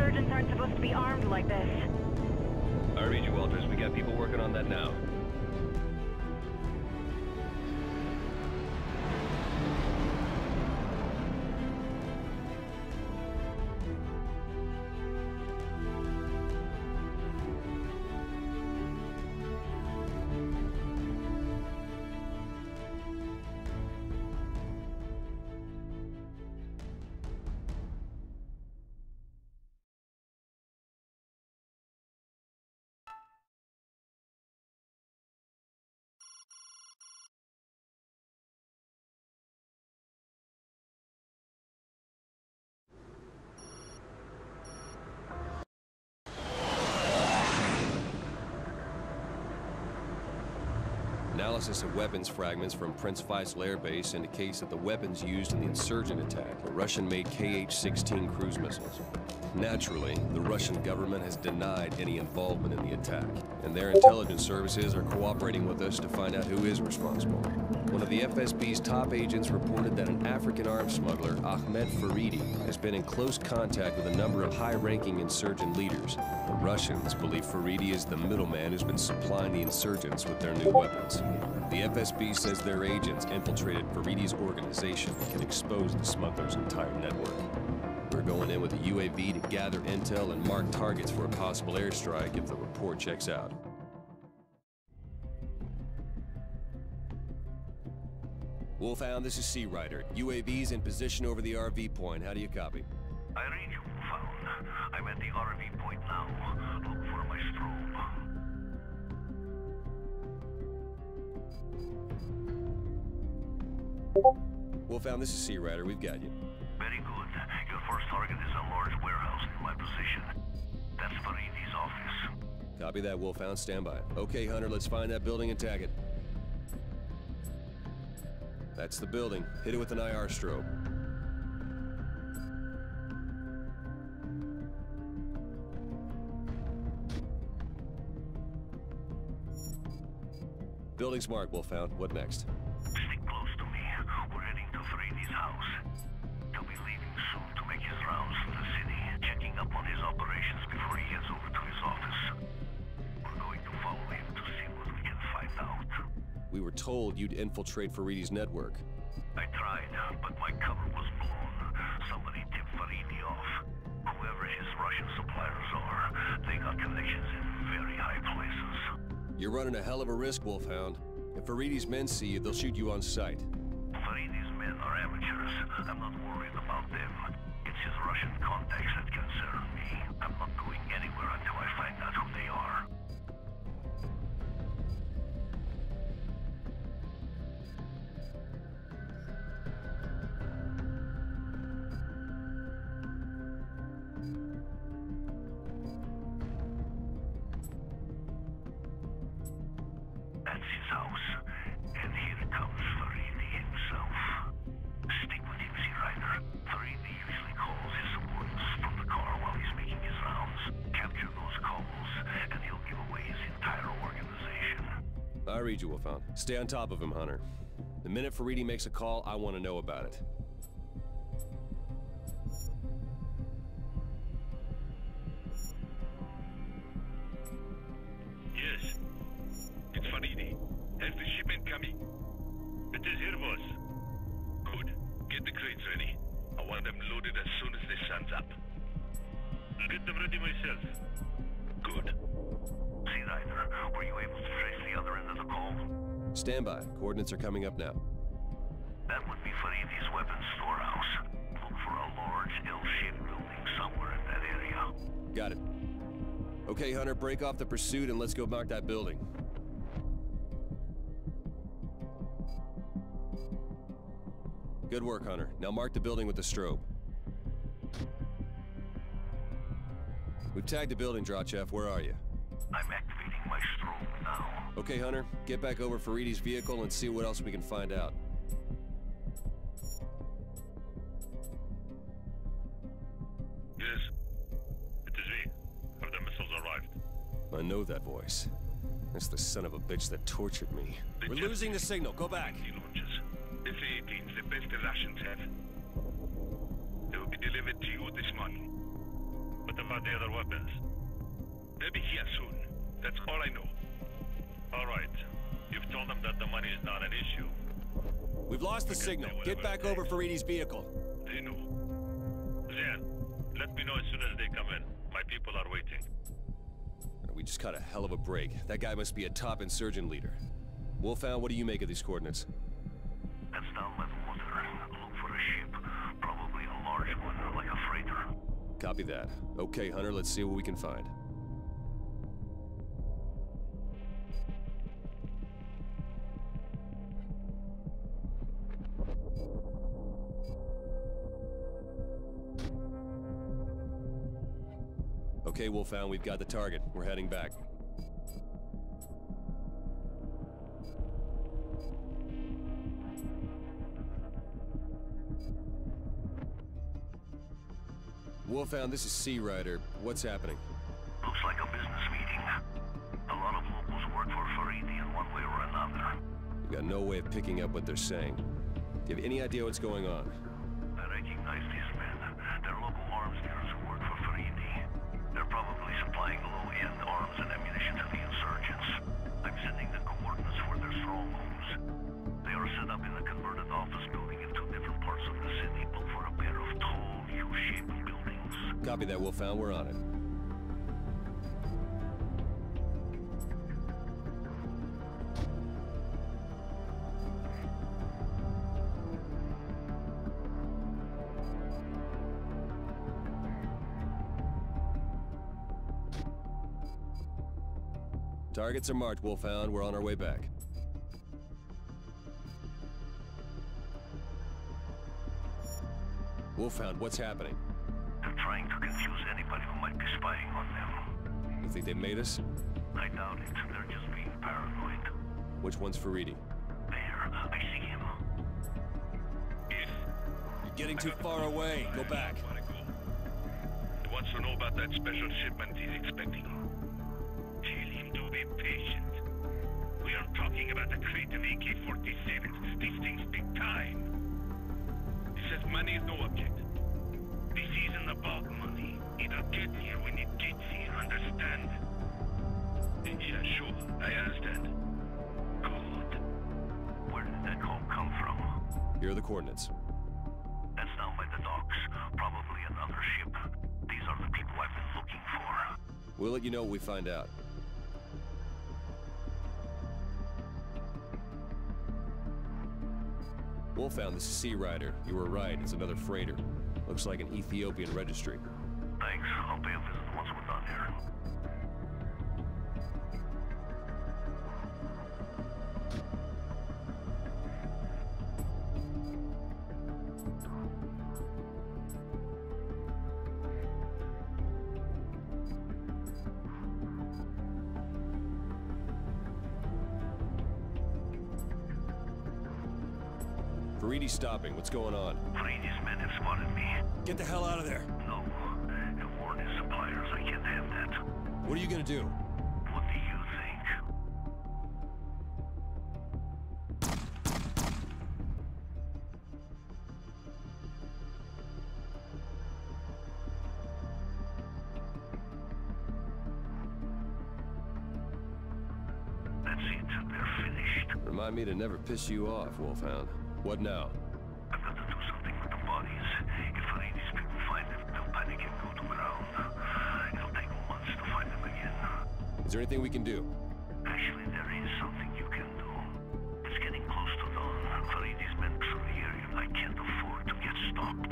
S10: insurgents aren't supposed to be armed like this.
S11: I read you, Walters. We got people working on that now. Analysis of weapons fragments from Prince Faisal Air Base indicates that the weapons used in the insurgent attack were Russian-made KH-16 cruise missiles. Naturally, the Russian government has denied any involvement in the attack, and their intelligence services are cooperating with us to find out who is responsible. One of the FSB's top agents reported that an African arms smuggler, Ahmed Faridi, has been in close contact with a number of high-ranking insurgent leaders. The Russians believe Faridi is the middleman who's been supplying the insurgents with their new weapons. The FSB says their agents infiltrated Faridi's organization and can expose the smuggler's entire network. We're going in with a UAV to gather intel and mark targets for a possible airstrike if the report checks out. Wolfhound, this is Sea Rider. UAV's in position over the RV point. How do you copy?
S8: I read you, Wolfhound. I'm at the RV point now. Look for my strobe.
S11: Wolfhound, this is Sea Rider. We've got you.
S8: Very good. Your first target is a large warehouse near my position. That's Faridi's office.
S11: Copy that, Wolfhound. Stand by. Okay, Hunter, let's find that building and tag it. That's the building. Hit it with an IR strobe. Building's marked, Wolfhound. What next?
S8: Stick close to me. We're heading to Faridi's house. He'll be leaving soon to make his rounds through the city, checking up on his operations before he heads over to his office. We're going to follow him to see what we can find out.
S11: We were told you'd infiltrate Faridi's network.
S8: I tried, but my cover was blown. Somebody tipped Faridi off. Whoever his Russian suppliers are, they got connections in very high places.
S11: You're running a hell of a risk, Wolfhound. If Faridi's men see you, they'll shoot you on sight.
S8: Faridi's men are amateurs. I'm not worried about them. It's his Russian contacts that concern me. I'm not going anywhere until I find out who they are. That's his house. And here comes Faridi himself. Stick with him, Sea Rider. Faridi usually calls his subordinates from the car while he's making his rounds. Capture those calls, and he'll give away his entire organization.
S11: I read you, Wolfhound. Stay on top of him, Hunter. The minute Faridi makes a call, I want to know about it.
S8: Yes. It's Faridi. Has the shipment coming? It is here, boss. Good. Get the crates ready. I want them loaded as soon as the sun's up. I'll get them ready myself. Good. Sea Rider, were you able to trace the other end of the call?
S11: Stand by. Coordinates are coming up now.
S8: That would be Faridi's weapons storehouse. Look for a large L-shaped building somewhere in that area.
S11: Got it. Okay, Hunter, break off the pursuit and let's go mark that building. Good work, Hunter. Now mark the building with the strobe. We've tagged the building, Drachev. Where are you?
S8: I'm activating my strobe now.
S11: Okay, Hunter. Get back over Faridi's vehicle and see what else we can find out.
S8: Yes. It is me. Have the missiles arrived?
S11: I know that voice. That's the son of a bitch that tortured me. We're losing the signal. Go back.
S8: Launches. F-18's the best the Russians have. They will be delivered to you this morning. What about about the other weapons. They'll be here soon. That's all I know. All right. You've told them that the money is not an issue.
S11: We've lost the signal. Get back over Faridi's vehicle.
S8: They know. Zen, let me know as soon as they come in. My people are waiting.
S11: We just caught a hell of a break. That guy must be a top insurgent leader. Wolfhound, what do you make of these coordinates?
S12: That's down by the water. Look for a ship. Probably a large one, like a freighter.
S11: Copy that. Okay, Hunter, let's see what we can find. Okay, Wolfhound, we've got the target. We're heading back. Wolfhound, this is Sea Rider. What's happening?
S12: Looks like a business meeting. A lot of locals work for Faridi in one way or another.
S11: We've got no way of picking up what they're saying. Do you have any idea what's going on?
S12: I recognize these men. They're local arms dealers who work for Faridi. They're probably supplying low-end arms and ammunition to the insurgents. I'm sending the coordinates for their strongholds. They are set up in a converted office building in two different parts of the city, built for a pair of tall, U-shaped buildings.
S11: Copy that, Wolfhound. We're on it. Targets are marked, Wolfhound. We're on our way back. Wolfhound, what's happening?
S12: They're trying to confuse anybody who might be spying on them.
S11: You think they made us?
S12: I doubt it. They're just being paranoid.
S11: Which one's Faridi?
S12: There, I see him.
S11: You're getting too far away. Go back.
S8: He wants to know about that special shipment he's expecting. Tell him to be patient. We are talking about a crate of AK-47s. These things take time. He says money is no object. This isn't about money. It'll get here when it gets here, understand? Yeah, sure. I understand. Good.
S12: Where did that call come from?
S11: Here are the coordinates.
S12: That's down by the docks. Probably another ship. These are the people I've been looking for.
S11: We'll let you know what we find out. Wolfhound, this is Sea Rider. You were right, it's another freighter. Looks like an Ethiopian registry.
S12: Thanks. I'll pay a visit once we're done here.
S11: Faridi's stopping. What's going on?
S12: Faridi's men have spotted me.
S11: Get the hell out of there.
S12: No. Have warned his suppliers. I can't have that.
S11: What are you gonna do?
S12: What do you think? That's it. They're finished.
S11: Remind me to never piss you off, Wolfhound. What now?
S12: I've got to do something with the bodies. If Faridi's people find them, they'll panic and go to ground. It'll take months to find them again.
S11: Is there anything we can do?
S12: Actually, there is something you can do. It's getting close to dawn. Faridi's men through the area. I can't afford to get stopped.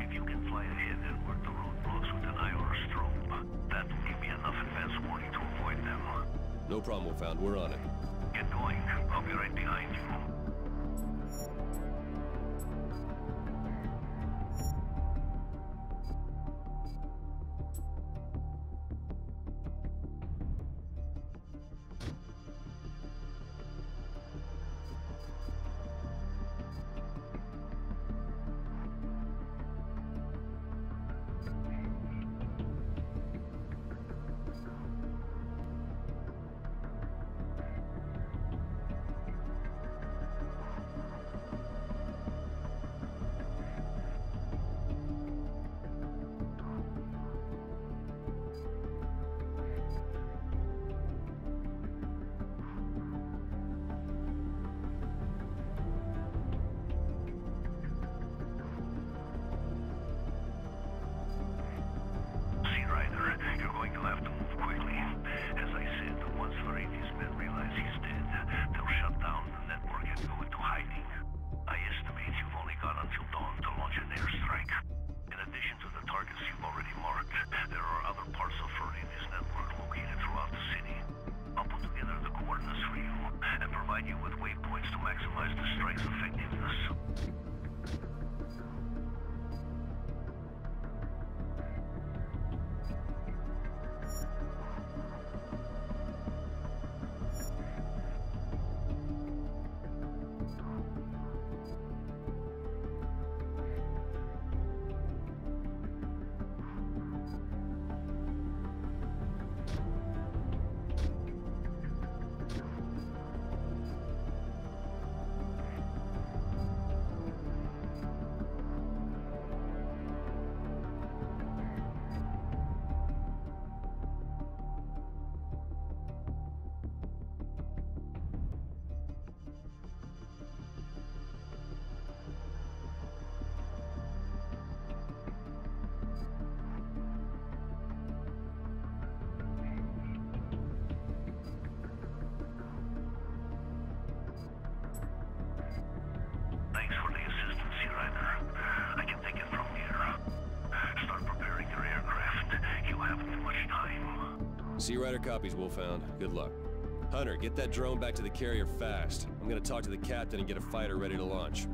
S12: If you can fly ahead and work the roadblocks with an eye or a strobe, that will give me enough advance warning to avoid them.
S11: No problem, Wolfhound. We're on it.
S12: Get going. I'll be right behind you. too much time.
S11: Sea Rider copies, Wolfhound. Good luck. Hunter, get that drone back to the carrier fast. I'm gonna talk to the captain and get a fighter ready to launch.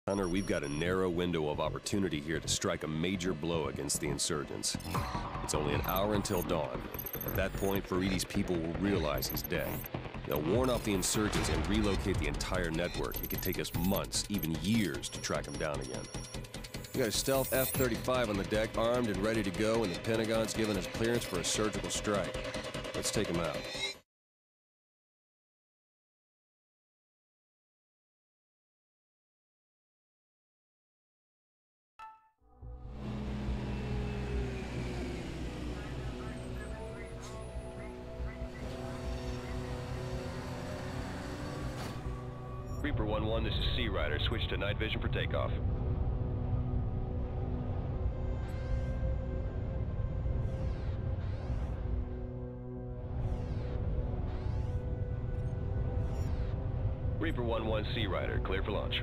S11: Hunter, we've got a narrow window of opportunity here to strike a major blow against the insurgents. It's only an hour until dawn. At that point, Faridi's people will realize he's dead. They'll warn off the insurgents and relocate the entire network. It could take us months, even years, to track him down again. We got a stealth F-35 on the deck, armed and ready to go, and the Pentagon's given us clearance for a surgical strike. Let's take him out. Reaper 1-1, this is Sea Rider. Switch to night vision for takeoff. Reaper 1-1, Sea Rider. Clear for launch.